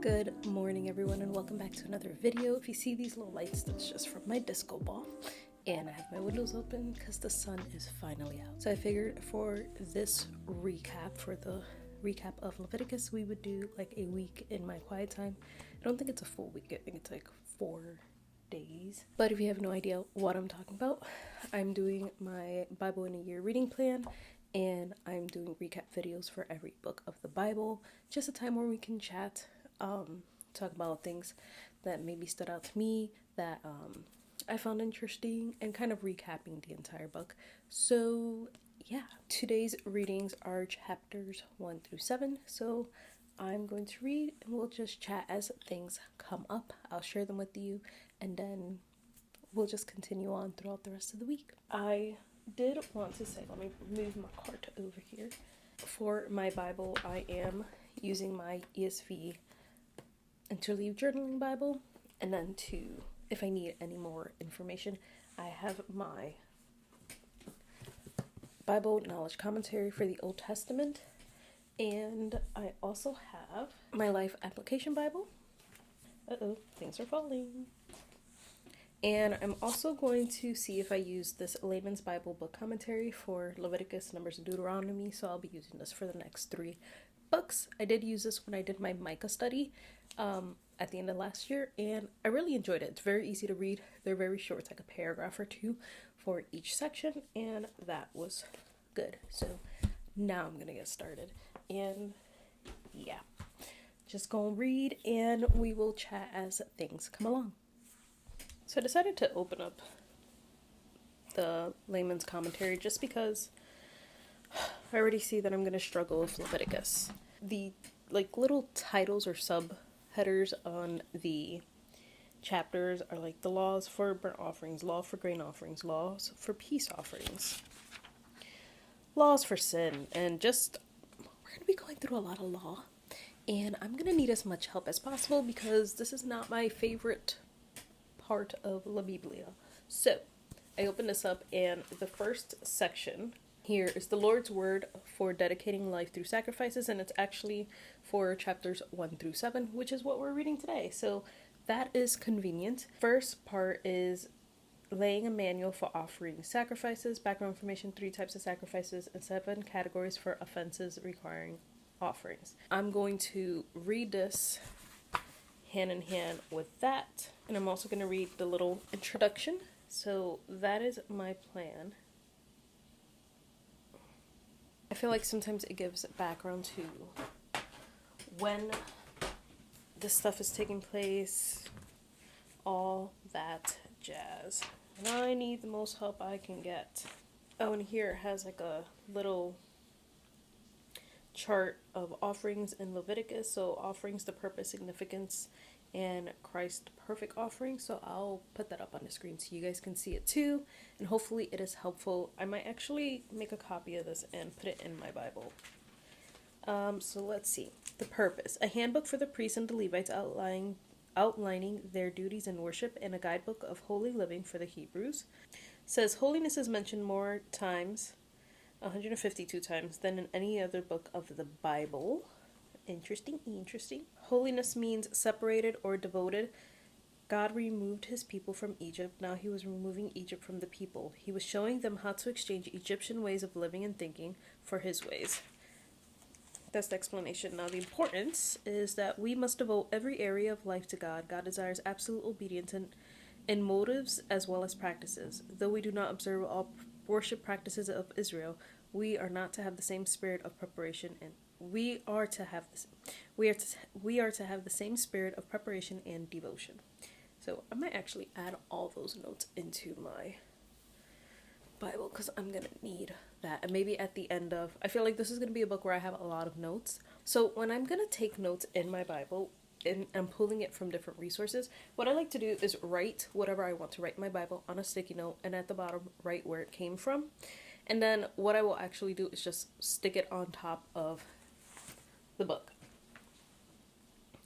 Good morning everyone and welcome back to another video. If you see these little lights, that's just from my disco ball. And I have my windows open because the sun is finally out. So I figured for this recap, for the recap of Leviticus, we would do like a week in my quiet time. I don't think it's a full week, I think it's like 4 days. But if you have no idea what I'm talking about, I'm doing my Bible in a Year reading plan, and I'm doing recap videos for every book of the Bible. Just a time where we can chat, talk about things that maybe stood out to me, that I found interesting, and kind of recapping the entire book. So yeah, today's readings are chapters 1 through 7. So I'm going to read and we'll just chat as things come up. I'll share them with you and then we'll just continue on throughout the rest of the week. I did want to say, let me move my cart over here. For my Bible, I am using my ESV Interleave Journaling Bible, and then if I need any more information, I have my Bible Knowledge Commentary for the Old Testament, and I also have my Life Application Bible. Things are falling. And I'm also going to see if I use this Layman's Bible book commentary for Leviticus, Numbers, and Deuteronomy, so I'll be using this for the next 3 books. I did use this when I did my Micah study at the end of last year, and I really enjoyed it. It's very easy to read. They're very short. It's like a paragraph or 2 for each section, and that was good. So now I'm gonna get started, and yeah, just gonna read and we will chat as things come along. So I decided to open up the Layman's Commentary just because I already see that I'm going to struggle with Leviticus. The little titles or subheaders on the chapters are like the laws for burnt offerings, law for grain offerings, laws for peace offerings, laws for sin, and just we're going to be going through a lot of law, and I'm going to need as much help as possible because this is not my favorite part of La Biblia. So I opened this up, and the first section here is the Lord's word for dedicating life through sacrifices, and it's actually for chapters 1 through 7, which is what we're reading today. So that is convenient. First part is laying a manual for offering sacrifices, background information, 3 types of sacrifices, and 7 categories for offenses requiring offerings. I'm going to read this hand in hand with that, and I'm also going to read the little introduction. So that is my plan. I feel like sometimes it gives background to when this stuff is taking place, all that jazz, and I need the most help I can get. Oh, and here it has like a little chart of offerings in Leviticus. So offerings, the purpose, significance, and Christ's perfect offering. So I'll put that up on the screen so you guys can see it too, and hopefully it is helpful. I might actually make a copy of this and put it in my Bible. So let's see. The purpose: a handbook for the priests and the Levites outlining their duties in worship, and a guidebook of holy living for the Hebrews. Says holiness is mentioned more times, 152 times, than in any other book of the Bible. Interesting. Holiness means separated or devoted. God removed his people from Egypt. Now he was removing Egypt from the people. He was showing them how to exchange Egyptian ways of living and thinking for his ways. That's the explanation. Now the importance is that we must devote every area of life to God. God desires absolute obedience in motives as well as practices. Though we do not observe all worship practices of Israel, we are not to have the same spirit of preparation, and we are to have the same spirit of preparation and devotion. So I might actually add all those notes into my Bible because I'm gonna need that. And maybe at the end of, I feel like this is gonna be a book where I have a lot of notes. So when I'm gonna take notes in my Bible and I'm pulling it from different resources, what I like to do is write whatever I want to write in my Bible on a sticky note, and at the bottom write where it came from. And then what I will actually do is just stick it on top of the book,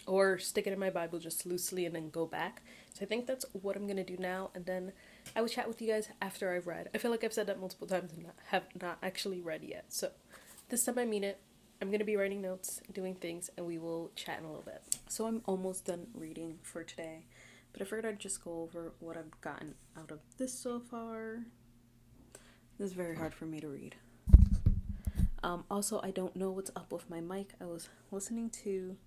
or stick it in my Bible just loosely and then go back. So I think that's what I'm gonna do now, and then I will chat with you guys after I've read. I feel like I've said that multiple times and have not actually read yet, so this time I mean it. I'm going to be writing notes, doing things, and we will chat in a little bit. So I'm almost done reading for today, but I figured I'd just go over what I've gotten out of this so far. This is very hard for me to read. Also, I don't know what's up with my mic. I was listening to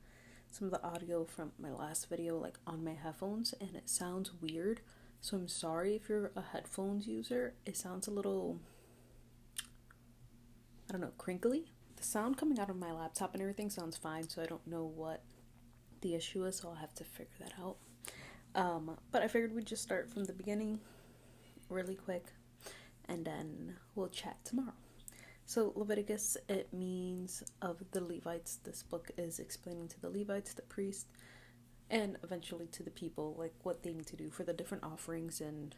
some of the audio from my last video like on my headphones, and it sounds weird. So I'm sorry if you're a headphones user. It sounds a little, I don't know, crinkly. The sound coming out of my laptop and everything sounds fine, so I don't know what the issue is, so I'll have to figure that out. But I figured we'd just start from the beginning really quick, and then we'll chat tomorrow. So Leviticus, it means of the Levites. This book is explaining to the Levites, the priests, and eventually to the people, like what they need to do for the different offerings and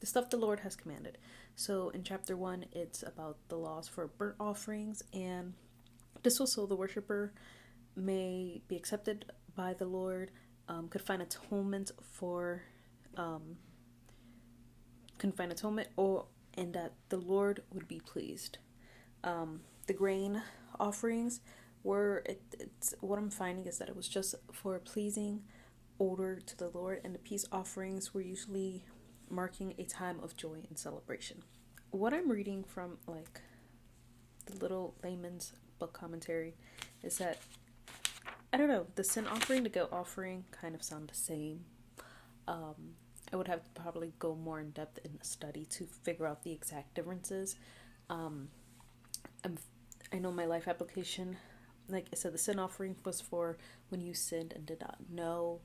the stuff the Lord has commanded. So in chapter 1, it's about the laws for burnt offerings, and this was so the worshiper may be accepted by the Lord, could find atonement, and that the Lord would be pleased. The grain offerings it's what I'm finding is that it was just for a pleasing odor to the Lord, and the peace offerings were usually marking a time of joy and celebration. What I'm reading from like the little layman's book commentary is that, I don't know, the sin offering, the guilt offering kind of sound the same. I would have to probably go more in depth in the study to figure out the exact differences. I know my life application, like I said, the sin offering was for when you sinned and did not know,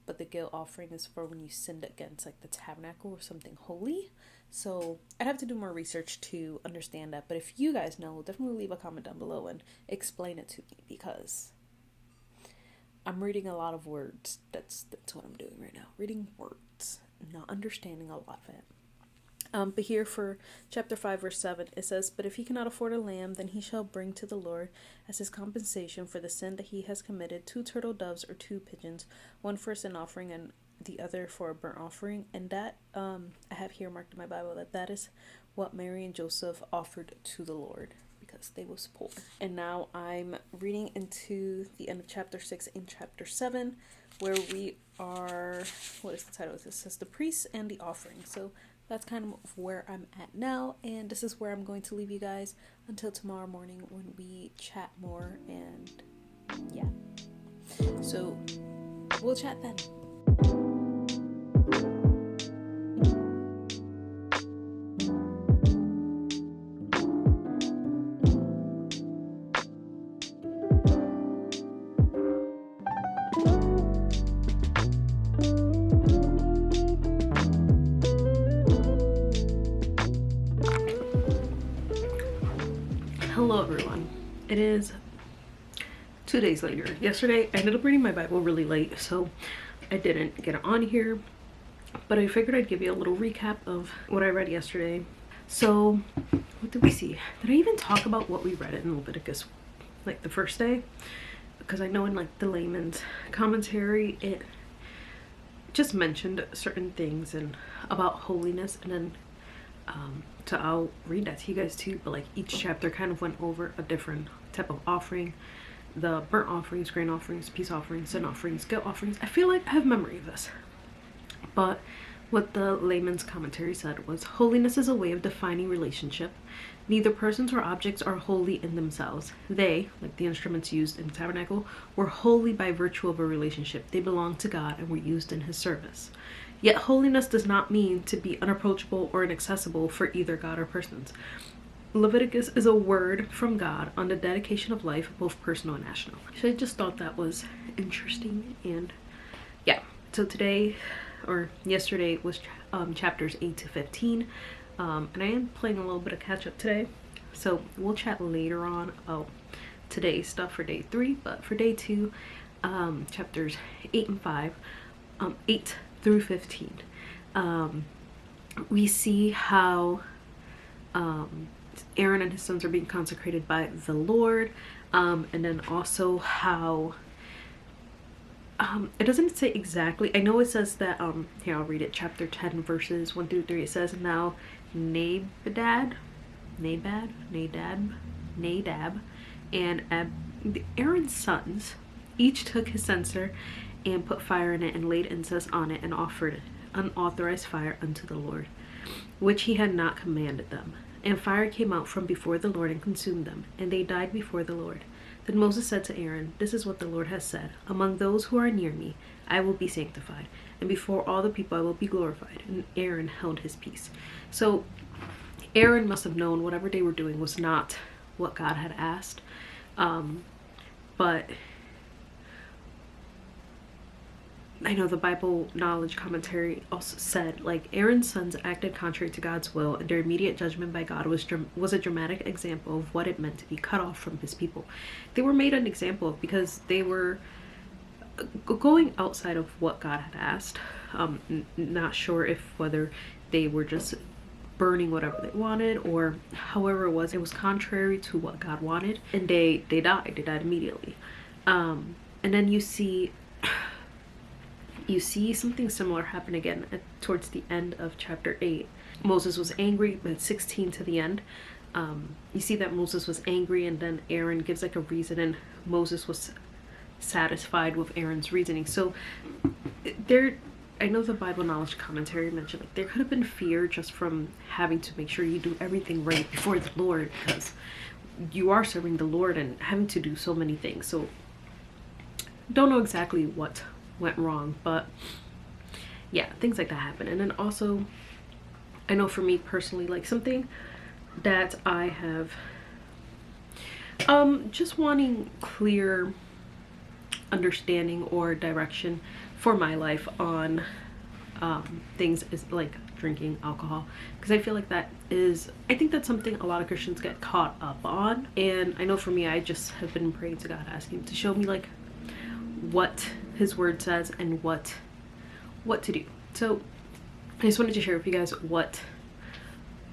but the guilt offering is for when you sinned against like the tabernacle or something holy. So I'd have to do more research to understand that, but if you guys know, definitely leave a comment down below and explain it to me, because I'm reading a lot of words. That's what I'm doing right now, reading words, not understanding a lot of it. But here for chapter 5, verse 7, it says, "But if he cannot afford a lamb, then he shall bring to the Lord as his compensation for the sin that he has committed 2 turtle doves or 2 pigeons, one for a sin offering and the other for a burnt offering." And that, I have here marked in my Bible that is what Mary and Joseph offered to the Lord, because they was poor. And now I'm reading into the end of chapter 6 and chapter 7, where we are, what is the title? It says the priests and the offering. So that's kind of where I'm at now, and this is where I'm going to leave you guys until tomorrow morning when we chat more, and yeah. So we'll chat then. Hello everyone. It is 2 days later. Yesterday I ended up reading my Bible really late, so I didn't get it on here, but I figured I'd give you a little recap of what I read yesterday. So what did we see? Did I even talk about what we read in Leviticus like the first day? Because I know in like the layman's commentary it just mentioned certain things and about holiness, and then so I'll read that to you guys too, but like each chapter kind of went over a different type of offering: the burnt offerings, grain offerings, peace offerings, sin offerings, guilt offerings. I feel like I have memory of this, but what the layman's commentary said was, holiness is a way of defining relationship. Neither persons or objects are holy in themselves. They, like the instruments used in the tabernacle, were holy by virtue of a relationship. They belonged to God and were used in his service. Yet holiness does not mean to be unapproachable or inaccessible for either God or persons. Leviticus is a word from God on the dedication of life, both personal and national. So I just thought that was interesting, and yeah. So today, or yesterday, was chapters 8 to 15, and I am playing a little bit of catch up today. So we'll chat later on about today's stuff for day 3, but for day 2, chapters 8 and 5, 8 through 15, we see how Aaron and his sons are being consecrated by the Lord, and then also how it doesn't say exactly. I know it says that here, I'll read it. Chapter 10 verses 1 through 3, it says, "Now Nadab and Aaron's sons each took his censer and put fire in it and laid incense on it and offered unauthorized fire unto the Lord, which he had not commanded them. And fire came out from before the Lord and consumed them, and they died before the Lord. Then Moses said to Aaron, "This is what the Lord has said, among those who are near me, I will be sanctified, and before all the people I will be glorified." And Aaron held his peace. So Aaron must have known whatever they were doing was not what God had asked. But I know the Bible knowledge commentary also said, like, Aaron's sons acted contrary to God's will, and their immediate judgment by God was a dramatic example of what it meant to be cut off from his people. They were made an example of because they were going outside of what God had asked. Not sure if whether they were just burning whatever they wanted, or however it was contrary to what God wanted, and they died immediately. And then you see something similar happen again towards the end of chapter 8. Moses was angry, but 16 to the end, you see that Moses was angry, and then Aaron gives like a reason, and Moses was satisfied with Aaron's reasoning. So I know the Bible knowledge commentary mentioned like there could have been fear just from having to make sure you do everything right before the Lord, because you are serving the Lord and having to do so many things. So don't know exactly what went wrong, but yeah, things like that happen. And then also, I know for me personally, like something that I have just wanting clear understanding or direction for my life on things is like drinking alcohol, because I feel like I think that's something a lot of Christians get caught up on. And I know for me, I just have been praying to God, asking him to show me like what his word says and what to do. So I just wanted to share with you guys what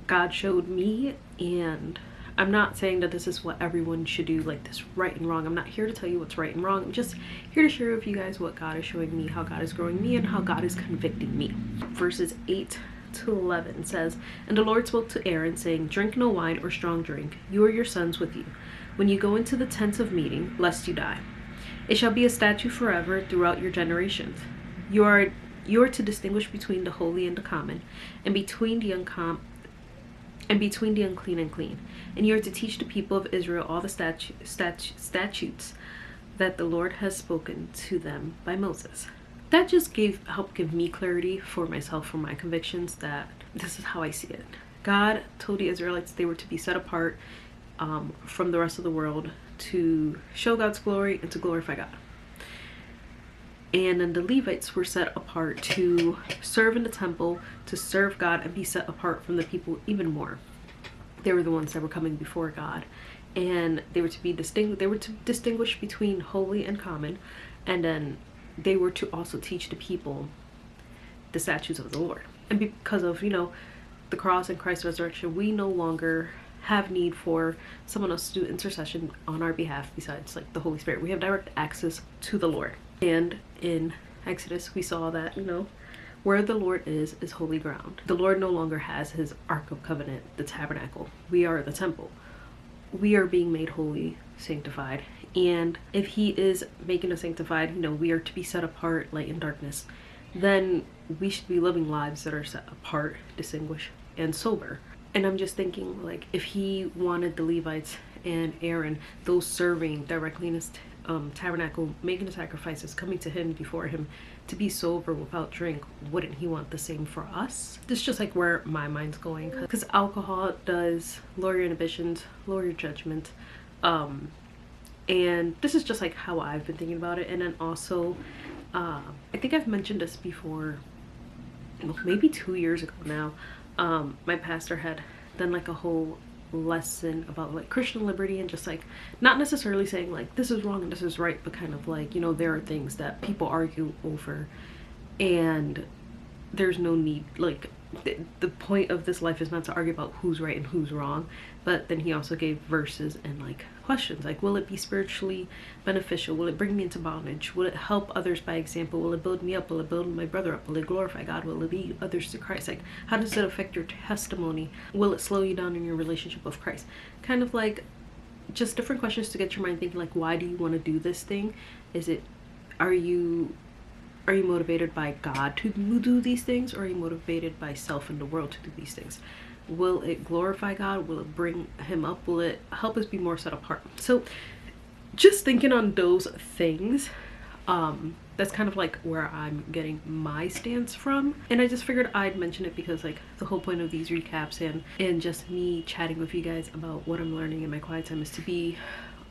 God showed me, and I'm not saying that this is what everyone should do, like this right and wrong. I'm not here to tell you what's right and wrong. I'm just here to share with you guys what God is showing me, how God is growing me, and how God is convicting me. Verses 8 to 11 says, "And the Lord spoke to Aaron, saying, Drink no wine or strong drink, you or your sons with you, when you go into the tents of meeting, lest you die. It shall be a statute forever throughout your generations. You are to distinguish between the holy and the common, and between the unclean and clean. And you are to teach the people of Israel all the statutes that the Lord has spoken to them by Moses." That just helped give me clarity for myself, for my convictions, that this is how I see it. God told the Israelites they were to be set apart from the rest of the world to show God's glory and to glorify God. And then the Levites were set apart to serve in the temple, to serve God and be set apart from the people even more. They were the ones that were coming before God, and they were to distinguish between holy and common, and then they were to also teach the people the statutes of the Lord. And because of, the cross and Christ's resurrection, we no longer have need for someone else to do intercession on our behalf besides like the Holy Spirit. We have direct access to the Lord. And in Exodus, we saw that, where the Lord is holy ground. The Lord no longer has his Ark of Covenant, the tabernacle. We are the temple. We are being made holy, sanctified. And if he is making us sanctified, we are to be set apart, light and darkness, then we should be living lives that are set apart, distinguished, and sober. And I'm just thinking, like, if he wanted the Levites and Aaron, those serving directly in his tabernacle, making the sacrifices, coming to him before him, to be sober without drink, wouldn't he want the same for us? This is just like where my mind's going, because alcohol does lower your inhibitions, lower your judgment, and this is just like how I've been thinking about it. And then also, I think I've mentioned this before, maybe 2 years ago now. My pastor had done like a whole lesson about like Christian liberty, and just like not necessarily saying like this is wrong and this is right, but kind of like, there are things that people argue over, and there's no need, like the point of this life is not to argue about who's right and who's wrong. But then he also gave verses and like questions like, will it be spiritually beneficial? Will it bring me into bondage? Will it help others by example? Will it build me up? Will it build my brother up? Will it glorify God? Will it lead others to Christ? Like, how does it affect your testimony? Will it slow you down in your relationship with Christ? Kind of like just different questions to get your mind thinking, like, why do you want to do this thing? Are you motivated by God to do these things, or are you motivated by self and the world to do these things? Will it glorify God? Will it bring him up? Will it help us be more set apart? So just thinking on those things, that's kind of like where I'm getting my stance from. And I just figured I'd mention it because, like, the whole point of these recaps and just me chatting with you guys about what I'm learning in my quiet time is to be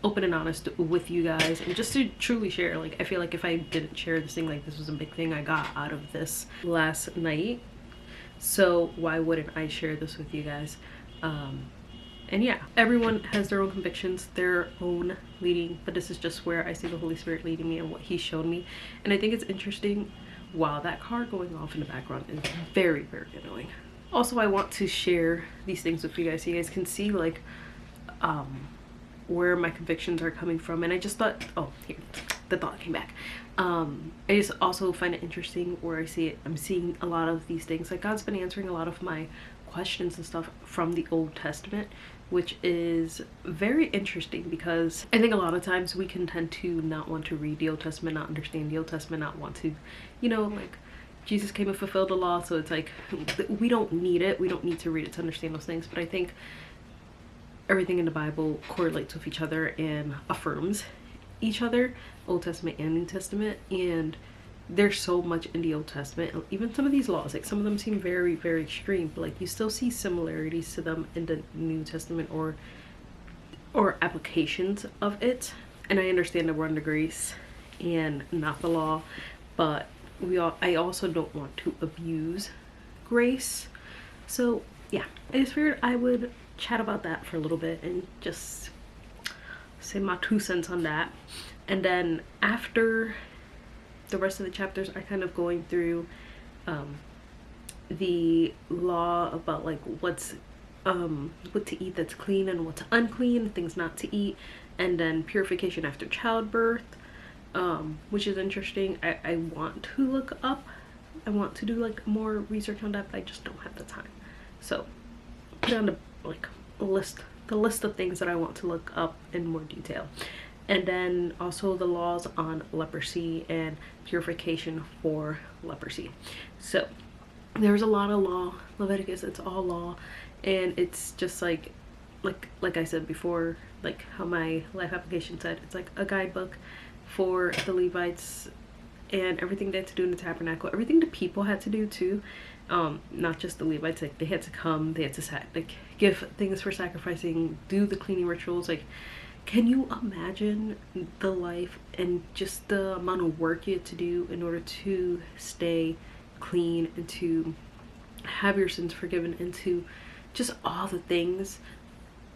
open and honest with you guys, and just to truly share. Like, I feel like if I didn't share this thing, like, this was a big thing I got out of this last night, so why wouldn't I share this with you guys? And yeah, everyone has their own convictions, their own leading, but this is just where I see the Holy Spirit leading me and what he showed me. And I think it's interesting. Wow, that car going off in the background is very, very annoying. Also, I want to share these things with you guys so you guys can see, like, where my convictions are coming from. And I just thought, oh, here, the thought came back. I just also find it interesting where I'm seeing a lot of these things. Like, God's been answering a lot of my questions and stuff from the Old Testament, which is very interesting because I think a lot of times we can tend to not want to read the Old Testament, not understand the Old Testament, not want to, you know, like, Jesus came and fulfilled the law, so it's like we don't need it. We don't need to read it to understand those things. But I think everything in the Bible correlates with each other and affirms each other, Old Testament and New Testament. And there's so much in the Old Testament, even some of these laws, like, some of them seem very, very extreme, but, like, you still see similarities to them in the New Testament or applications of it. And I understand that we're under grace and not the law, but I also don't want to abuse grace. So yeah, I just figured I would chat about that for a little bit and just say my 2 cents on that. And then after the rest of the chapters are kind of going through the law about, like, what to eat that's clean and what's unclean, things not to eat, and then purification after childbirth, which is interesting. I want to look up, I want to do, like, more research on that, but I just don't have the time. So put on the, like, the list of things that I want to look up in more detail. And then also the laws on leprosy and purification for leprosy. So there's a lot of law. Leviticus, it's all law. And it's just like I said before, like how my life application said, it's like a guidebook for the Levites and everything they had to do in the tabernacle, everything the people had to do too. Not just the Levites, like, they had to come, they had to give things for sacrificing, do the cleaning rituals. Like, can you imagine the life and just the amount of work you had to do in order to stay clean and to have your sins forgiven and to just all the things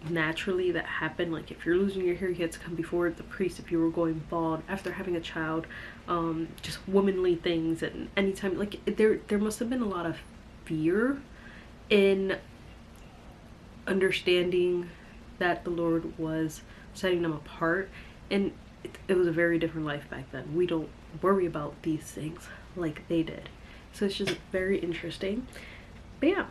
naturally that happen? Like, if you're losing your hair, you had to come before the priest. If you were going bald after having a child, just womanly things. And anytime, like, there must have been a lot of fear in understanding that the Lord was setting them apart, and it was a very different life back then. We don't worry about these things like they did, so it's just very interesting. But yeah,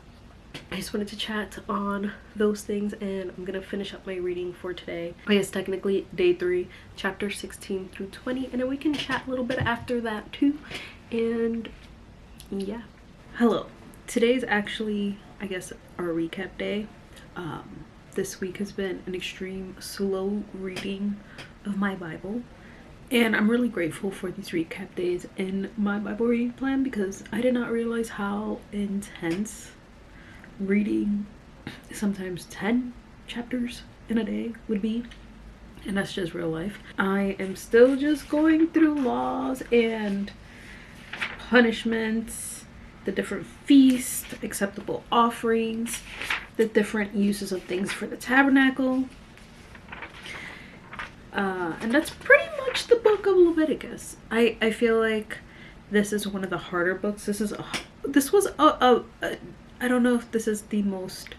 I just wanted to chat on those things, and I'm gonna finish up my reading for today. I guess technically day 3, chapter 16 through 20, and then we can chat a little bit after that too. And yeah, hello, today's actually, I guess, our recap day. This week has been an extreme slow reading of my Bible, and I'm really grateful for these recap days in my Bible reading plan because I did not realize how intense reading sometimes 10 chapters in a day would be, and that's just real life. I am still just going through laws and punishments, the different feasts, acceptable offerings, the different uses of things for the tabernacle, and that's pretty much the book of Leviticus. I feel like this is one of the harder books. This was I don't know if this is the most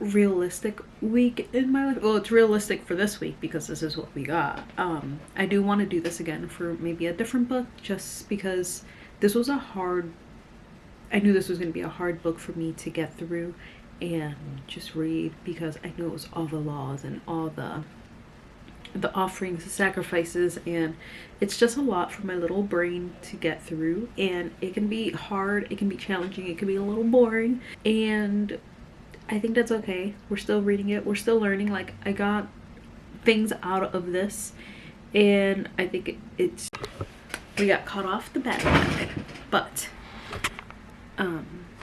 realistic week in my life. Well, it's realistic for this week because this is what we got. I do want to do this again for maybe a different book, just because this was I knew this was going to be a hard book for me to get through, and just read, because I knew it was all the laws and all the offerings, the sacrifices, and it's just a lot for my little brain to get through, and it can be hard, it can be challenging, it can be a little boring, and I think that's okay. We're still reading it, we're still learning. Like, I got things out of this, and I think we got caught off the bat, but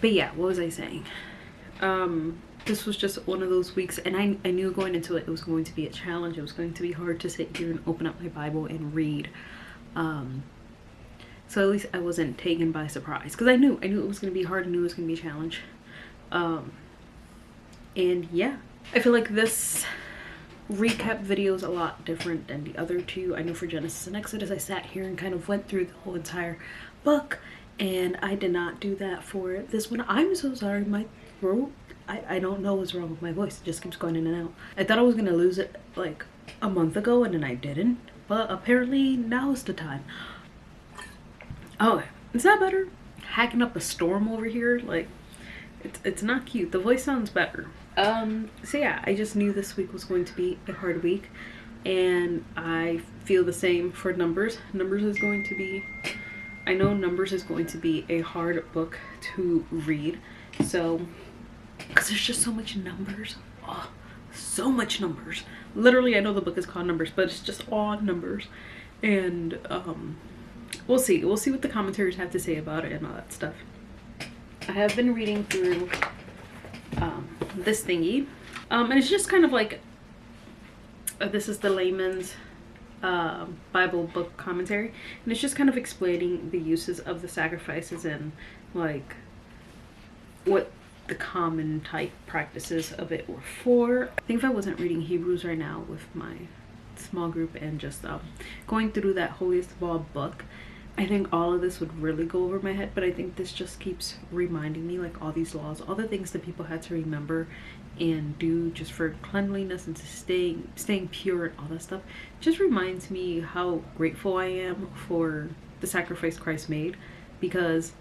yeah, what was I saying? This was just one of those weeks, and I knew going into it, it was going to be a challenge. It was going to be hard to sit here and open up my Bible and read. So at least I wasn't taken by surprise, because I knew it was going to be hard. I knew it was going to be a challenge. And yeah, I feel like this recap video is a lot different than the other two. I know for Genesis and Exodus, I sat here and kind of went through the whole entire book, and I did not do that for this one. I'm so sorry, my throat, I don't know what's wrong with my voice. It just keeps going in and out. I thought I was gonna lose it like a month ago, and then I didn't, but apparently now is the time. Oh, is that better? Hacking up a storm over here, like it's not cute. The voice sounds better. So yeah, I just knew this week was going to be a hard week, and I feel the same for Numbers. Numbers is going to be, I know Numbers is going to be a hard book to read, so, because there's just so much numbers. Oh, so much numbers. Literally, I know the book is called Numbers, but it's just all numbers. And we'll see what the commentaries have to say about it and all that stuff. I have been reading through this thingy, and it's just kind of like, this is the layman's Bible book commentary, and it's just kind of explaining the uses of the sacrifices and like what the common type practices of it were for. I think if I wasn't reading Hebrews right now with my small group and just going through that holiest of all book, I think all of this would really go over my head. But I think this just keeps reminding me, like, all these laws, all the things that people had to remember and do just for cleanliness and to staying pure and all that stuff, just reminds me how grateful I am for the sacrifice Christ made, because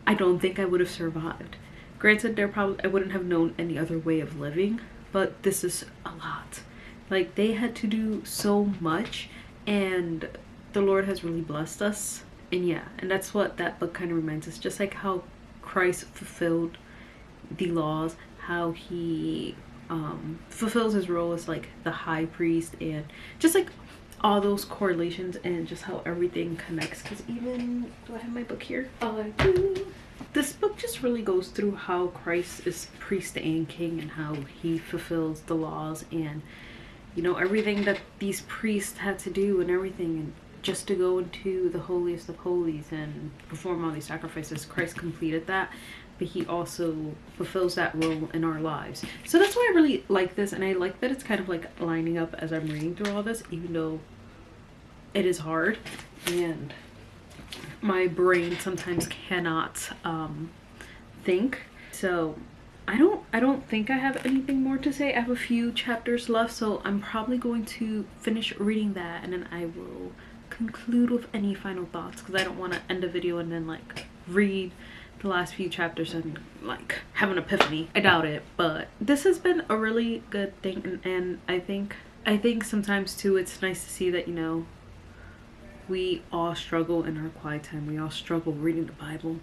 I don't think I would have survived. Granted, I wouldn't have known any other way of living, but this is a lot. Like, they had to do so much, and the Lord has really blessed us. And yeah, and that's what that book kind of reminds us, just like how Christ fulfilled the laws, how he fulfills his role as like the high priest, and just like all those correlations and just how everything connects. Because even, do I have my book here? Oh, I do. This book just really goes through how Christ is priest and king, and how he fulfills the laws, and you know, everything that these priests had to do and everything, and just to go into the holiest of holies and perform all these sacrifices. Christ completed that, but he also fulfills that role in our lives. So that's why I really like this, and I like that it's kind of like lining up as I'm reading through all this, even though it is hard and my brain sometimes cannot think. So I don't think I have anything more to say. I have a few chapters left, so I'm probably going to finish reading that, and then I will conclude with any final thoughts, because I don't want to end a video and then like read the last few chapters and like have an epiphany. I doubt it, but this has been a really good thing, and I think sometimes too it's nice to see that, you know, we all struggle in our quiet time. We all struggle reading the Bible,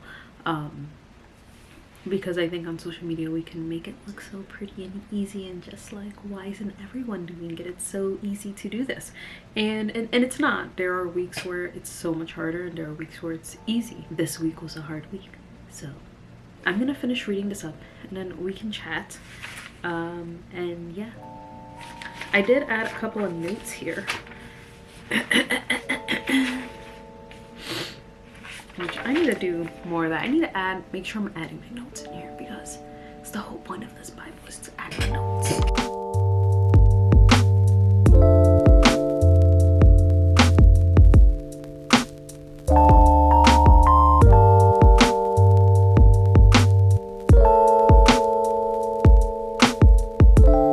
because I think on social media we can make it look so pretty and easy, and just like, why isn't everyone doing it? It's so easy to do this, and it's not. There are weeks where it's so much harder, and there are weeks where it's easy. This week was a hard week, so I'm gonna finish reading this up and then we can chat. And yeah, I did add a couple of notes here. Which I need to do more of that. I need to make sure I'm adding my notes in here, because it's the whole point of this Bible is to add my notes.